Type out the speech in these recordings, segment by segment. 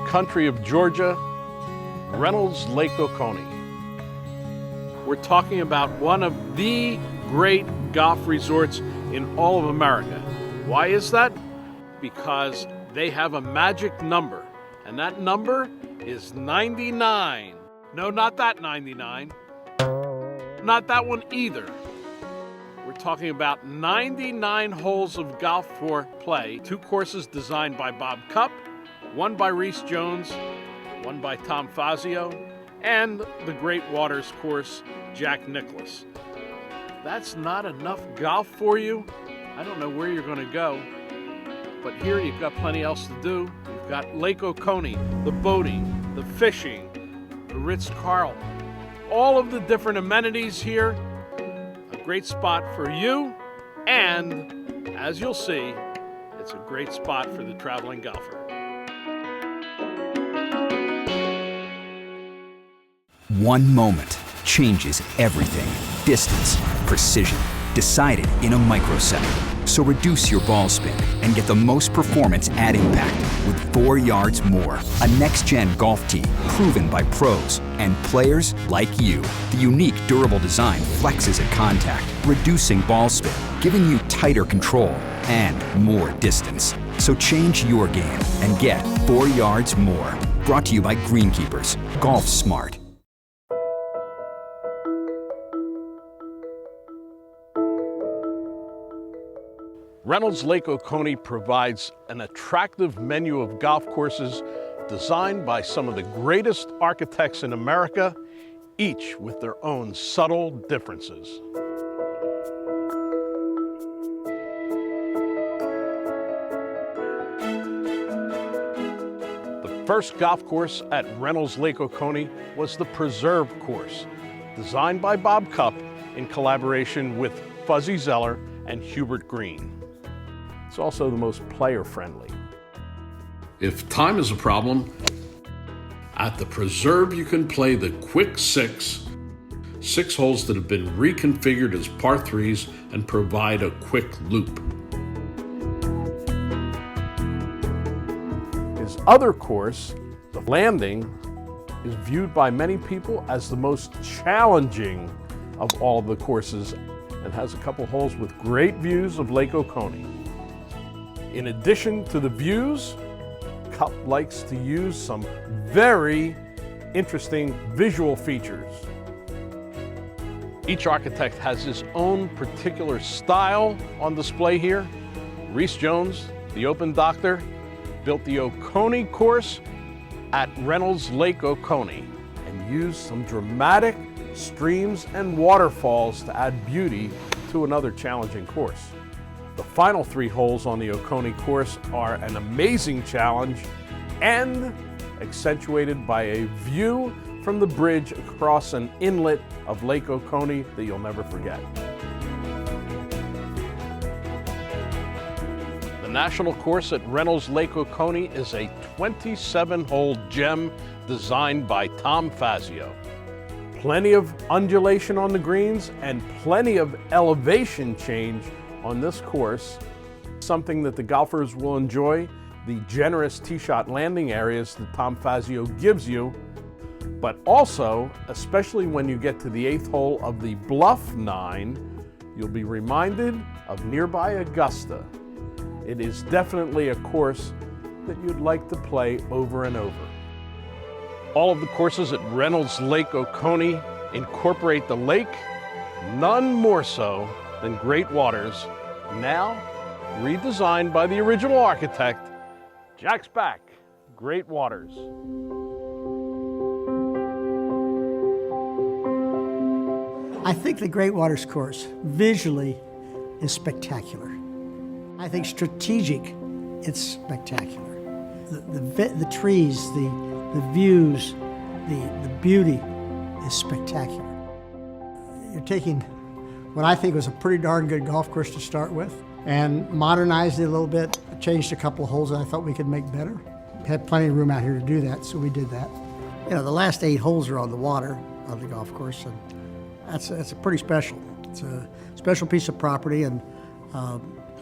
country of Georgia, Reynolds Lake Oconee. We're talking about one of the great golf resorts in all of America. Why is that? Because they have a magic number, and that number is 99. No, not that 99. Not that one either. We're talking about 99 holes of golf for play. 2 courses designed by Bob Cupp, one by Reese Jones, one by Tom Fazio, and the Great Waters course, Jack Nicklaus. That's not enough golf for you? I don't know where you're going to go, but here you've got plenty else to do. You've got Lake Oconee, the boating, the fishing, the Ritz-carlton, all of the different amenities here. A great spot for you, and as you'll see, it's a great spot for the traveling golfer. One moment changes everything. Distance, precision, decided in a microsecond. So reduce your ball spin and get the most performance at impact with 4 yards more. A next-gen golf tee proven by pros and players like you. The unique durable design flexes at contact, reducing ball spin, giving you tighter control and more distance. So change your game and get 4 yards more. Brought to you by Greenkeepers. Golf smart. Reynolds Lake Oconee provides an attractive menu of golf courses designed by some of the greatest architects in America, each with their own subtle differences. The first golf course at Reynolds Lake Oconee was the Preserve course, designed by Bob Cupp in collaboration with Fuzzy Zeller and Hubert Green. It's also the most player-friendly. If time is a problem, at the Preserve you can play the Quick 6 holes that have been reconfigured as par 3s and provide a quick loop. His other course, the Landing, is viewed by many people as the most challenging of all of the courses and has a couple holes with great views of Lake Oconee. In addition to the views, Cupp likes to use some very interesting visual features. Each architect has his own particular style on display here. Reese Jones, the Open Doctor, built the Oconee course at Reynolds Lake Oconee and used some dramatic streams and waterfalls to add beauty to another challenging course. The final 3 holes on the Oconee course are an amazing challenge and accentuated by a view from the bridge across an inlet of Lake Oconee that you'll never forget. The national course at Reynolds Lake Oconee is a 27-hole gem designed by Tom Fazio. Plenty of undulation on the greens and plenty of elevation change on this course, something that the golfers will enjoy, the generous tee shot landing areas that Tom Fazio gives you, but also, especially when you get to the 8th hole of the Bluff 9, you'll be reminded of nearby Augusta. It is definitely a course that you'd like to play over and over. All of the courses at Reynolds Lake Oconee incorporate the lake, none more so than Great Waters, now redesigned by the original architect. Jack's back, Great Waters. I think the Great Waters course visually is spectacular. I think strategic, it's spectacular. The trees, the views, the beauty is spectacular. You're taking what I think was a pretty darn good golf course to start with and modernized it a little bit, changed a couple of holes that I thought we could make better. Had plenty of room out here to do that, so we did that. You know, the last 8 holes are on the water of the golf course, and that's a pretty special. It's a special piece of property, and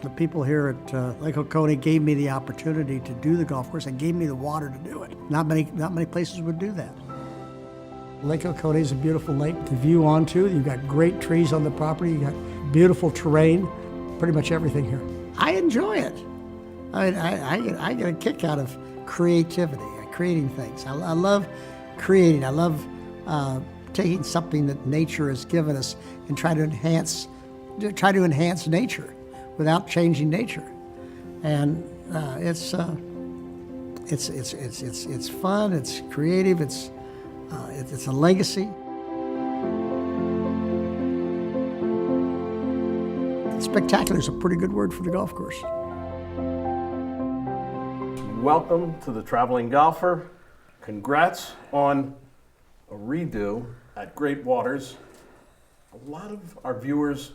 The people here at Lake Oconee gave me the opportunity to do the golf course and gave me the water to do it. Not many places would do that. Lake Oconee is a beautiful lake to view onto. You've got great trees on the property. You've got beautiful terrain, pretty much everything here. I enjoy it. I get a kick out of creativity, creating things. I love creating. I love taking something that nature has given us and try to enhance nature without changing nature. And it's fun. It's creative. It's a legacy. Spectacular is a pretty good word for the golf course. Welcome to the Traveling Golfer. Congrats on a redo at Great Waters. A lot of our viewers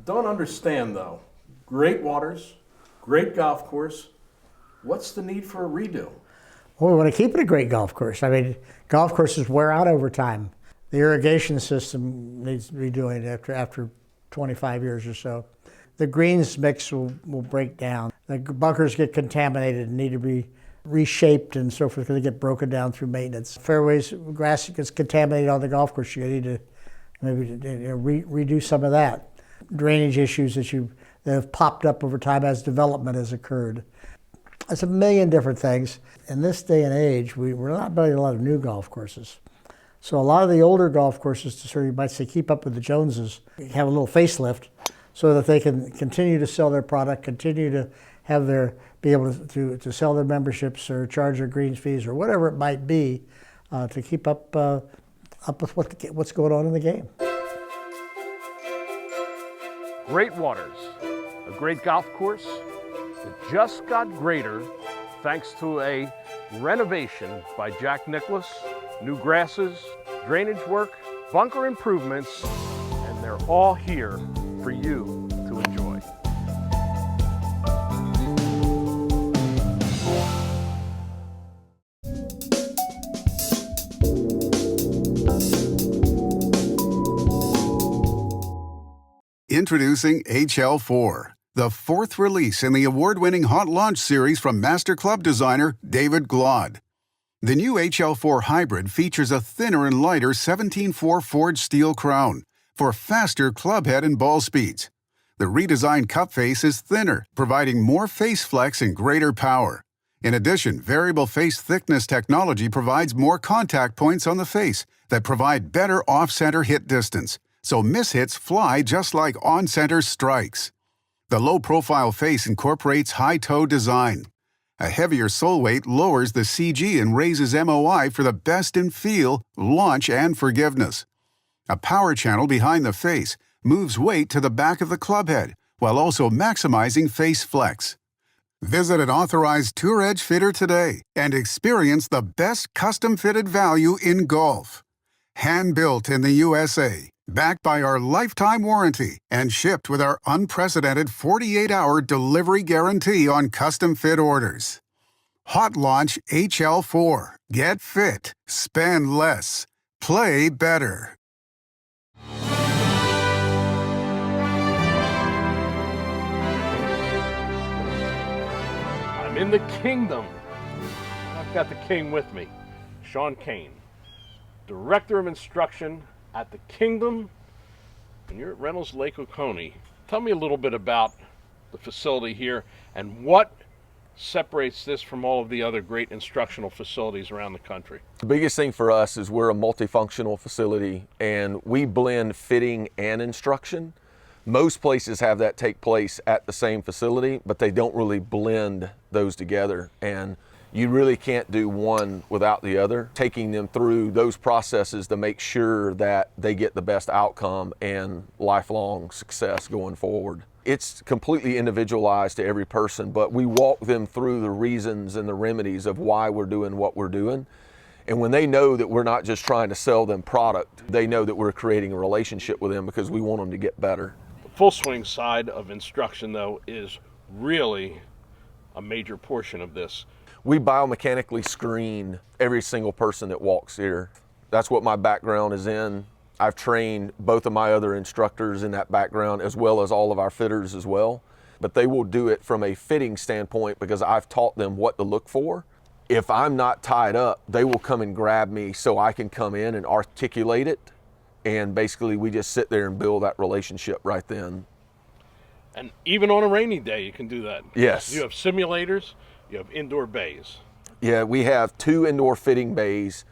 don't understand though. Great Waters, great golf course. What's the need for a redo? Well, we want to keep it a great golf course. I mean, golf courses wear out over time. The irrigation system needs redoing after 25 years or so. The greens mix will break down. The bunkers get contaminated and need to be reshaped and so forth because they get broken down through maintenance. Fairways, grass gets contaminated on the golf course. You need to maybe redo some of that. Drainage issues that have popped up over time as development has occurred. It's a million different things. In this day and age, we're not building a lot of new golf courses. So a lot of the older golf courses, to sort of, you might say, keep up with the Joneses, have a little facelift so that they can continue to sell their product, continue to have be able to sell their memberships or charge their greens fees or whatever it might be to keep up with what's going on in the game. Great Waters, a great golf course that just got greater thanks to a renovation by Jack Nicklaus, new grasses, drainage work, bunker improvements, and they're all here for you to enjoy. Introducing HL4, the fourth release in the award-winning Hot Launch series from master club designer David Glaude. The new HL4 Hybrid features a thinner and lighter 17.4 forged steel crown for faster club head and ball speeds. The redesigned cup face is thinner, providing more face flex and greater power. In addition, variable face thickness technology provides more contact points on the face that provide better off-center hit distance, so mishits fly just like on-center strikes. The low-profile face incorporates high-toe design. A heavier sole weight lowers the CG and raises MOI for the best in feel, launch, and forgiveness. A power channel behind the face moves weight to the back of the club head while also maximizing face flex. Visit an authorized Tour Edge fitter today and experience the best custom-fitted value in golf. Hand-built in the USA, backed by our lifetime warranty, and shipped with our unprecedented 48-hour delivery guarantee on custom-fit orders. Hot Launch HL4. Get fit. Spend less. Play better. I'm in the kingdom. I've got the king with me, Cain, Director of Instruction at the Kingdom, and you're at Reynolds Lake Oconee. Tell me a little bit about the facility here and what separates this from all of the other great instructional facilities around the country. The biggest thing for us is we're a multifunctional facility and we blend fitting and instruction. Most places have that take place at the same facility, but they don't really blend those together. And you really can't do one without the other, taking them through those processes to make sure that they get the best outcome and lifelong success going forward. It's completely individualized to every person, but we walk them through the reasons and the remedies of why we're doing what we're doing. And when they know that we're not just trying to sell them product, they know that we're creating a relationship with them because we want them to get better. The full swing side of instruction, though, is really a major portion of this. We biomechanically screen every single person that walks here. That's what my background is in. I've trained both of my other instructors in that background as well as all of our fitters as well. but they will do it from a fitting standpoint because I've taught them what to look for. If I'm not tied up, they will come and grab me so I can come in and articulate it. And basically we just sit there and build that relationship right then. And even on a rainy day, you can do that. Yes. You have simulators, you have indoor bays. Yeah, we have 2 indoor fitting bays,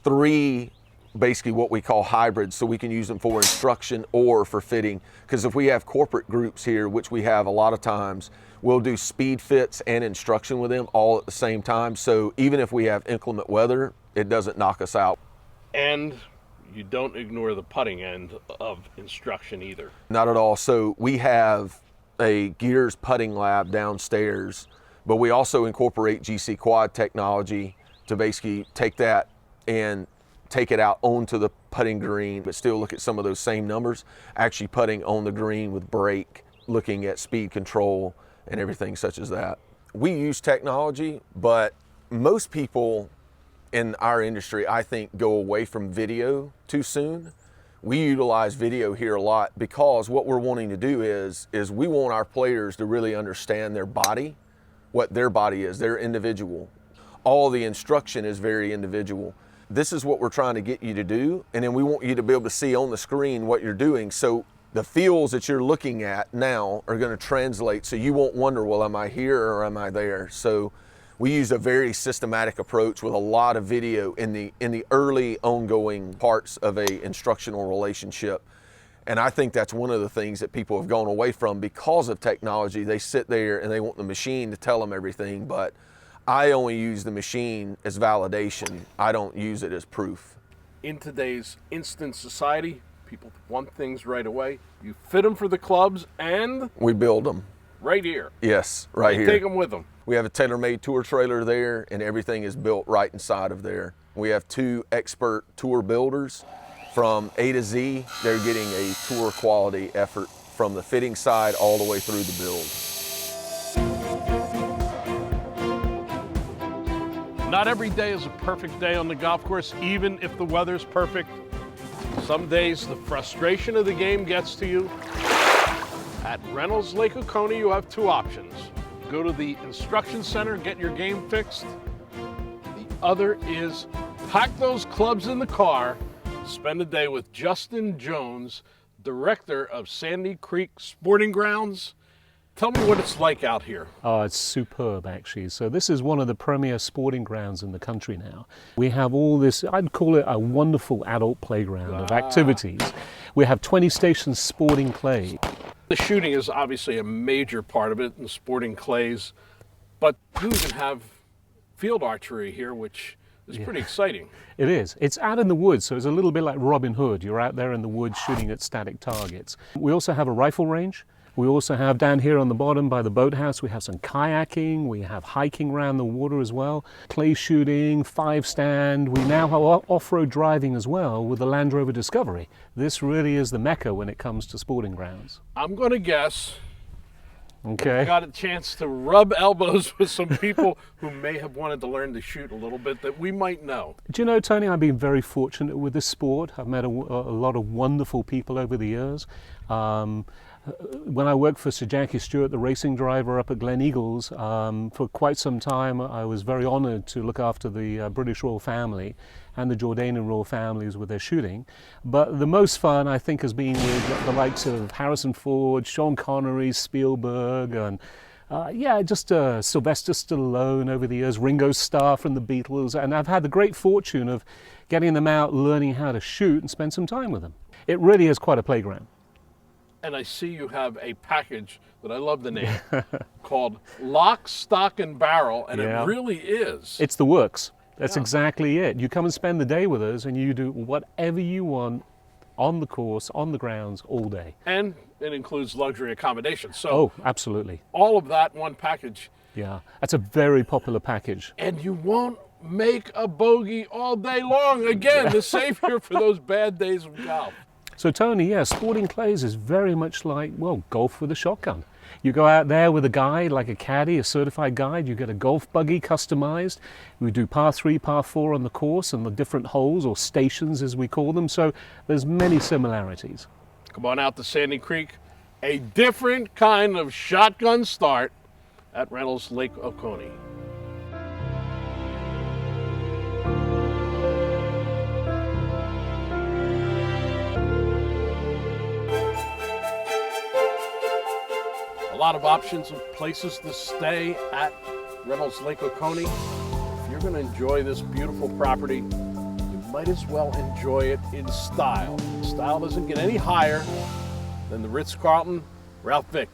3 basically what we call hybrids, so we can use them for instruction or for fitting. Because if we have corporate groups here, which we have a lot of times, we'll do speed fits and instruction with them all at the same time. So even if we have inclement weather, it doesn't knock us out. And you don't ignore the putting end of instruction either. Not at all. So we have a Gears putting lab downstairs, but we also incorporate GC quad technology to basically take that and take it out onto the putting green, but still look at some of those same numbers, actually putting on the green with brake, looking at speed control and everything such as that. We use technology, but most people in our industry, I think, go away from video too soon. We utilize video here a lot because what we're wanting to do is we want our players to really understand their body, what their body is, they're individual. All the instruction is very individual. This is what we're trying to get you to do, and then we want you to be able to see on the screen what you're doing. So the feels that you're looking at now are going to translate, so you won't wonder, well, am I here or am I there? So we use a very systematic approach with a lot of video in the early ongoing parts of a instructional relationship. And I think that's one of the things that people have gone away from because of technology. They sit there and they want the machine to tell them everything, but I only use the machine as validation. I don't use it as proof. In today's instant society, people want things right away. You fit them for the clubs and we build them. Right here. Yes, right here. Take them with them. We have a tailor-made tour trailer there, and everything is built right inside of there. We have 2 expert tour builders from A to Z. They're getting a tour quality effort from the fitting side all the way through the build. Not every day is a perfect day on the golf course, even if the weather's perfect. Some days the frustration of the game gets to you. At Reynolds Lake Oconee, you have 2 options. Go to the instruction center, get your game fixed. The other is pack those clubs in the car, spend a day with Justin Jones, director of Sandy Creek Sporting Grounds. Tell me what it's like out here. Oh, it's superb, actually. So this is one of the premier sporting grounds in the country now. We have all this, I'd call it a wonderful adult playground of activities. We have 20 stations sporting clay. The shooting is obviously a major part of it, and the sporting clays, but you even have field archery here, which is pretty exciting. It is. It's out in the woods, so it's a little bit like Robin Hood. You're out there in the woods shooting at static targets. We also have a rifle range. We also have down here on the bottom by the boathouse, we have some kayaking, we have hiking around the water as well, clay shooting, 5-stand. We now have off-road driving as well with the Land Rover Discovery. This really is the mecca when it comes to sporting grounds. I'm going to guess Okay. I got a chance to rub elbows with some people who may have wanted to learn to shoot a little bit that we might know. Do you know, Tony, I've been very fortunate with this sport. I've met a lot of wonderful people over the years. When I worked for Sir Jackie Stewart, the racing driver up at Glen Eagles, for quite some time I was very honoured to look after the British royal family and the Jordanian royal families with their shooting. But the most fun, I think, has been with the likes of Harrison Ford, Sean Connery, Spielberg, and Sylvester Stallone over the years, Ringo Starr from the Beatles, and I've had the great fortune of getting them out, learning how to shoot and spend some time with them. It really is quite a playground. And I see you have a package that I love the name called Lock, Stock, and Barrel, and it really is. It's the works. That's exactly it. You come and spend the day with us and you do whatever you want on the course, on the grounds, all day. And it includes luxury accommodation. So absolutely. All of that in one package. Yeah, that's a very popular package. And you won't make a bogey all day long. Again, the savior for those bad days of golf. So Tony, sporting clays is very much like, golf with a shotgun. You go out there with a guide, like a caddy, a certified guide, you get a golf buggy customized. We do par 3, par 4 on the course and the different holes, or stations as we call them, so there's many similarities. Come on out to Sandy Creek, A different kind of shotgun start at Reynolds Lake Oconee. A lot of options of places to stay at Reynolds Lake Oconee. If you're going to enjoy this beautiful property, you might as well enjoy it in style. Style doesn't get any higher than the Ritz-Carlton. Ralph Vick,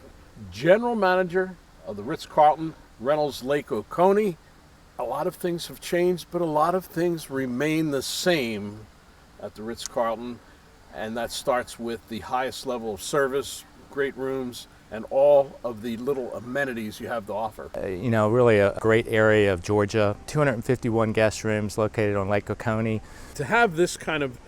General Manager of the Ritz-Carlton, Reynolds Lake Oconee. A lot of things have changed, but a lot of things remain the same at the Ritz-Carlton, and that starts with the highest level of service, great rooms, and all of the little amenities you have to offer. You know, really a great area of Georgia. 251 guest rooms located on Lake Oconee. To have this kind of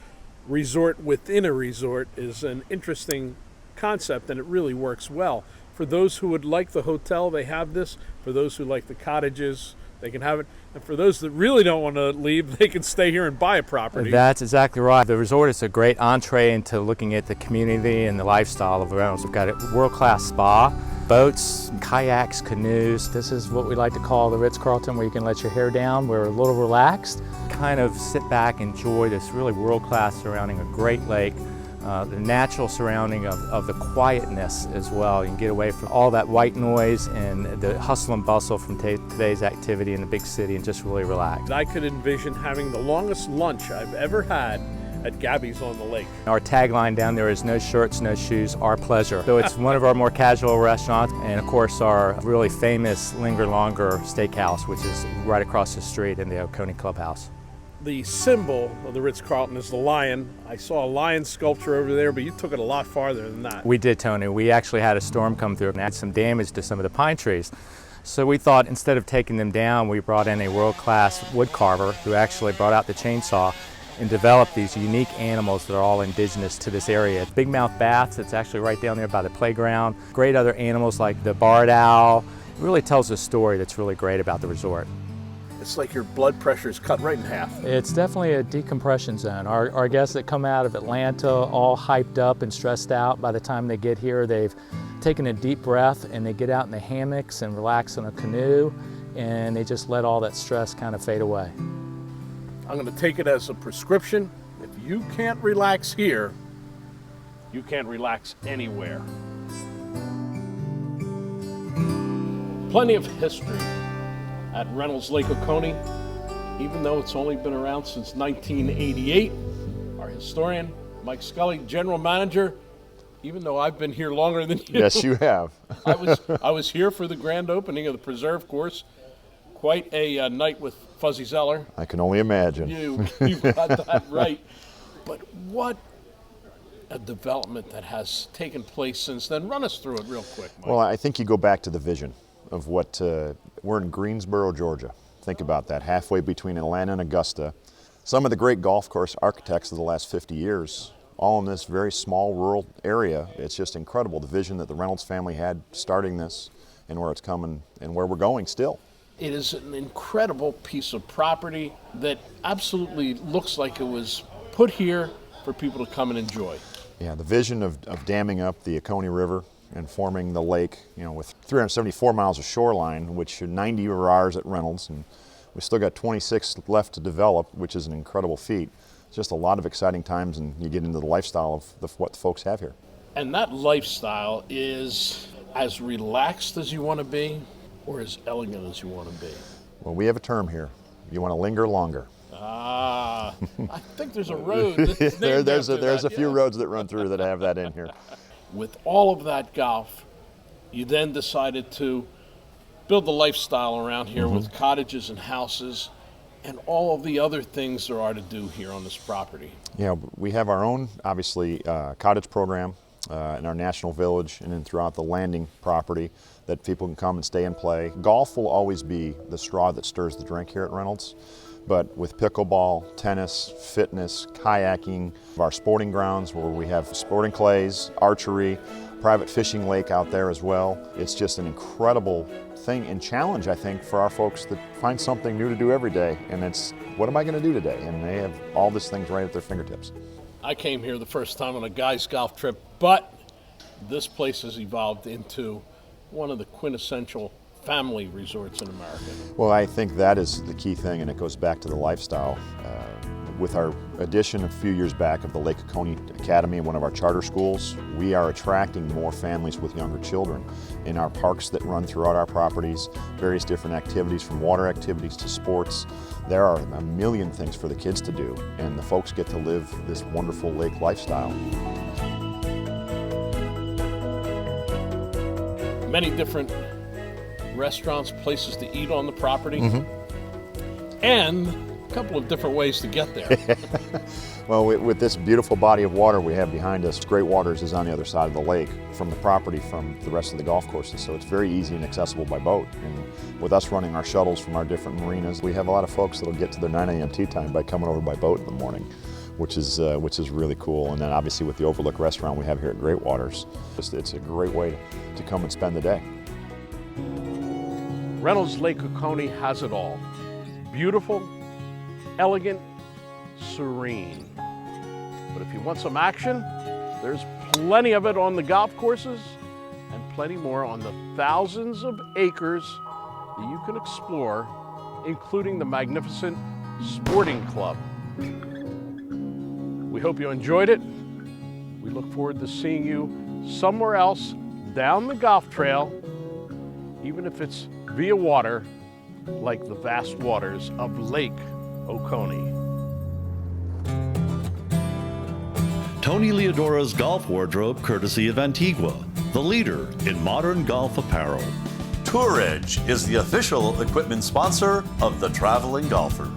resort within a resort is an interesting concept, and it really works well. For those who would like the hotel, they have this. For those who like the cottages, they can have it. And for those that really don't want to leave, they can stay here and buy a property. That's exactly right. The resort is a great entree into looking at the community and the lifestyle of Reynolds. We've got a world-class spa, boats, kayaks, canoes. This is what we like to call the Ritz-Carlton, where you can let your hair down. We're a little relaxed, kind of sit back, enjoy this really world-class surrounding, a great lake. The natural surrounding of the quietness as well. You can get away from all that white noise and the hustle and bustle from today's activity in the big city and just really relax. I could envision having the longest lunch I've ever had at Gabby's on the lake. Our tagline down there is no shirts, no shoes, our pleasure. So it's one of our more casual restaurants, and of course our really famous Linger Longer Steakhouse, which is right across the street in the Oconee Clubhouse. The symbol of the Ritz-Carlton is the lion. I saw a lion sculpture over there, but you took it a lot farther than that. We did, Tony. We actually had a storm come through and had some damage to some of the pine trees. So we thought instead of taking them down, we brought in a world-class wood carver who actually brought out the chainsaw and developed these unique animals that are all indigenous to this area. Big mouth bats, that's actually right down there by the playground. Great other animals like the barred owl. It really tells a story that's really great about the resort. It's like your blood pressure is cut right in half. It's definitely a decompression zone. Our guests that come out of Atlanta all hyped up and stressed out, by the time they get here, they've taken a deep breath and they get out in the hammocks and relax in a canoe, and they just let all that stress kind of fade away. I'm going to take it as a prescription. If you can't relax here, you can't relax anywhere. Plenty of history at Reynolds Lake Oconee, even though it's only been around since 1988. Our historian, Mike Scully, general manager, even though I've been here longer than you. Yes, you have. I was here for the grand opening of the preserve course. Quite a night with Fuzzy Zeller. I can only imagine. You've got that right. But what a development that has taken place since then. Run us through it real quick, Mike. Well, I think you go back to the vision of what, we're in Greensboro, Georgia. Think about that, halfway between Atlanta and Augusta. Some of the great golf course architects of the last 50 years, all in this very small rural area. It's just incredible, the vision that the Reynolds family had starting this and where it's coming and where we're going still. It is an incredible piece of property that absolutely looks like it was put here for people to come and enjoy. Yeah, the vision of damming up the Oconee River and forming the lake, you know, with 374 miles of shoreline, which 90 are ours at Reynolds, and we still got 26 left to develop, which is an incredible feat. It's just a lot of exciting times, and you get into the lifestyle of what the folks have here. And that lifestyle is as relaxed as you want to be, or as elegant as you want to be? Well, we have a term here. You want to linger longer. Ah, I think there's a road. There's a few roads that run through that have that in here. With all of that golf, you then decided to build the lifestyle around here with cottages and houses and all of the other things there are to do here on this property. Yeah, we have our own, obviously, cottage program in our National Village and then throughout the landing property that people can come and stay and play. Golf will always be the straw that stirs the drink here at Reynolds. But with pickleball, tennis, fitness, kayaking, our sporting grounds where we have sporting clays, archery, private fishing lake out there as well. It's just an incredible thing and challenge, I think, for our folks that find something new to do every day. And it's, what am I going to do today? And they have all these things right at their fingertips. I came here the first time on a guy's golf trip, but this place has evolved into one of the quintessential family resorts in America. Well, I think that is the key thing, and it goes back to the lifestyle. With our addition a few years back of the Lake Oconee Academy, one of our charter schools, we are attracting more families with younger children. In our parks that run throughout our properties, various different activities, from water activities to sports, there are a million things for the kids to do, and the folks get to live this wonderful lake lifestyle. Many different restaurants, places to eat on the property, and a couple of different ways to get there. Well, with this beautiful body of water we have behind us, Great Waters is on the other side of the lake from the property from the rest of the golf courses, so it's very easy and accessible by boat. And with us running our shuttles from our different marinas, we have a lot of folks that will get to their 9 a.m. tee time by coming over by boat in the morning, which is really cool. And then obviously with the Overlook restaurant we have here at Great Waters, it's a great way to come and spend the day. Reynolds Lake Oconee has it all. Beautiful, elegant, serene. But if you want some action, there's plenty of it on the golf courses and plenty more on the thousands of acres that you can explore, including the magnificent Sporting Club. We hope you enjoyed it. We look forward to seeing you somewhere else down the golf trail, even if it's via water, like the vast waters of Lake Oconee. Tony Leodora's golf wardrobe, courtesy of Antigua, the leader in modern golf apparel. Tour Edge is the official equipment sponsor of the Traveling Golfer.